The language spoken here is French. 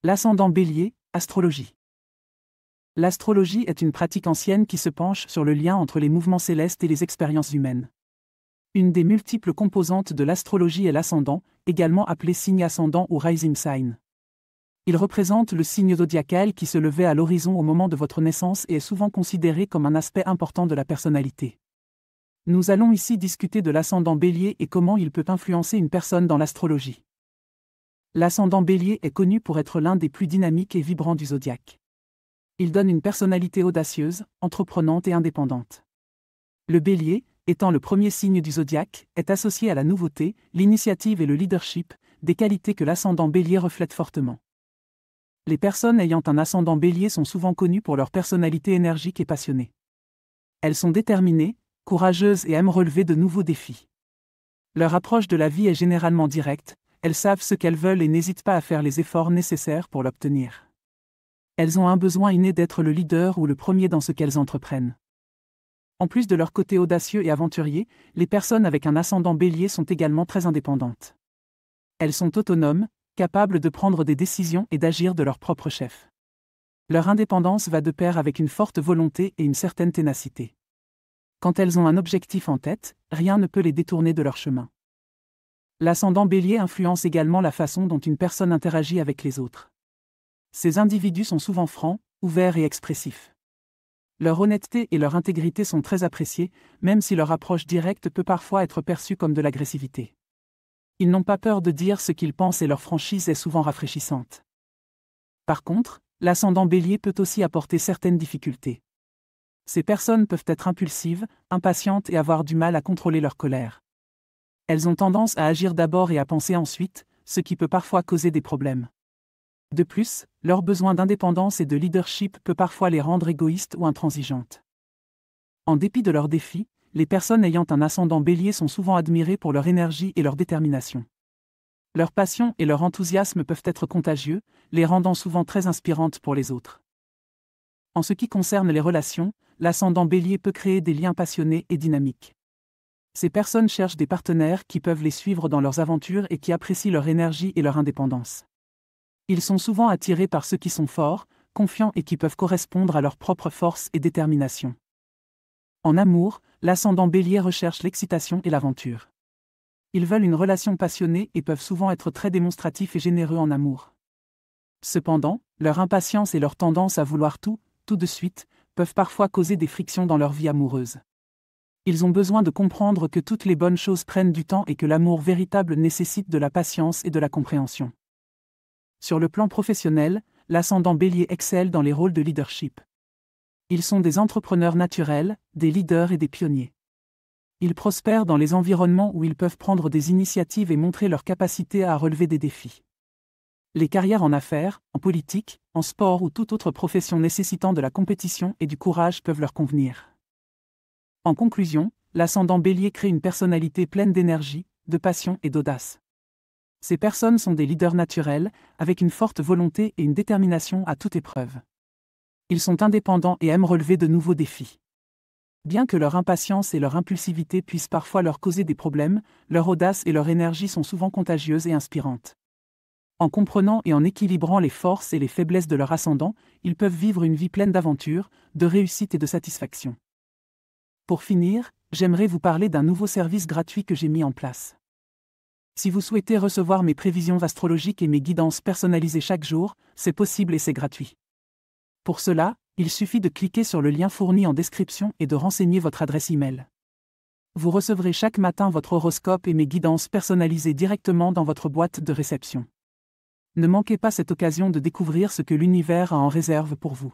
L'ascendant Bélier, astrologie. L'astrologie est une pratique ancienne qui se penche sur le lien entre les mouvements célestes et les expériences humaines. Une des multiples composantes de l'astrologie est l'ascendant, également appelé signe ascendant ou rising sign. Il représente le signe zodiacal qui se levait à l'horizon au moment de votre naissance et est souvent considéré comme un aspect important de la personnalité. Nous allons ici discuter de l'ascendant Bélier et comment il peut influencer une personne dans l'astrologie. L'ascendant Bélier est connu pour être l'un des plus dynamiques et vibrants du zodiaque. Il donne une personnalité audacieuse, entreprenante et indépendante. Le Bélier, étant le premier signe du zodiaque, est associé à la nouveauté, l'initiative et le leadership, des qualités que l'ascendant Bélier reflète fortement. Les personnes ayant un ascendant Bélier sont souvent connues pour leur personnalité énergique et passionnée. Elles sont déterminées, courageuses et aiment relever de nouveaux défis. Leur approche de la vie est généralement directe, elles savent ce qu'elles veulent et n'hésitent pas à faire les efforts nécessaires pour l'obtenir. Elles ont un besoin inné d'être le leader ou le premier dans ce qu'elles entreprennent. En plus de leur côté audacieux et aventurier, les personnes avec un ascendant Bélier sont également très indépendantes. Elles sont autonomes, capables de prendre des décisions et d'agir de leur propre chef. Leur indépendance va de pair avec une forte volonté et une certaine ténacité. Quand elles ont un objectif en tête, rien ne peut les détourner de leur chemin. L'ascendant Bélier influence également la façon dont une personne interagit avec les autres. Ces individus sont souvent francs, ouverts et expressifs. Leur honnêteté et leur intégrité sont très appréciées, même si leur approche directe peut parfois être perçue comme de l'agressivité. Ils n'ont pas peur de dire ce qu'ils pensent et leur franchise est souvent rafraîchissante. Par contre, l'ascendant Bélier peut aussi apporter certaines difficultés. Ces personnes peuvent être impulsives, impatientes et avoir du mal à contrôler leur colère. Elles ont tendance à agir d'abord et à penser ensuite, ce qui peut parfois causer des problèmes. De plus, leur besoin d'indépendance et de leadership peut parfois les rendre égoïstes ou intransigeantes. En dépit de leurs défis, les personnes ayant un ascendant Bélier sont souvent admirées pour leur énergie et leur détermination. Leur passion et leur enthousiasme peuvent être contagieux, les rendant souvent très inspirantes pour les autres. En ce qui concerne les relations, l'ascendant Bélier peut créer des liens passionnés et dynamiques. Ces personnes cherchent des partenaires qui peuvent les suivre dans leurs aventures et qui apprécient leur énergie et leur indépendance. Ils sont souvent attirés par ceux qui sont forts, confiants et qui peuvent correspondre à leur propre force et détermination. En amour, l'ascendant Bélier recherche l'excitation et l'aventure. Ils veulent une relation passionnée et peuvent souvent être très démonstratifs et généreux en amour. Cependant, leur impatience et leur tendance à vouloir tout de suite, peuvent parfois causer des frictions dans leur vie amoureuse. Ils ont besoin de comprendre que toutes les bonnes choses prennent du temps et que l'amour véritable nécessite de la patience et de la compréhension. Sur le plan professionnel, l'ascendant Bélier excelle dans les rôles de leadership. Ils sont des entrepreneurs naturels, des leaders et des pionniers. Ils prospèrent dans les environnements où ils peuvent prendre des initiatives et montrer leur capacité à relever des défis. Les carrières en affaires, en politique, en sport ou toute autre profession nécessitant de la compétition et du courage peuvent leur convenir. En conclusion, l'ascendant Bélier crée une personnalité pleine d'énergie, de passion et d'audace. Ces personnes sont des leaders naturels, avec une forte volonté et une détermination à toute épreuve. Ils sont indépendants et aiment relever de nouveaux défis. Bien que leur impatience et leur impulsivité puissent parfois leur causer des problèmes, leur audace et leur énergie sont souvent contagieuses et inspirantes. En comprenant et en équilibrant les forces et les faiblesses de leur ascendant, ils peuvent vivre une vie pleine d'aventures, de réussite et de satisfaction. Pour finir, j'aimerais vous parler d'un nouveau service gratuit que j'ai mis en place. Si vous souhaitez recevoir mes prévisions astrologiques et mes guidances personnalisées chaque jour, c'est possible et c'est gratuit. Pour cela, il suffit de cliquer sur le lien fourni en description et de renseigner votre adresse e-mail. Vous recevrez chaque matin votre horoscope et mes guidances personnalisées directement dans votre boîte de réception. Ne manquez pas cette occasion de découvrir ce que l'univers a en réserve pour vous.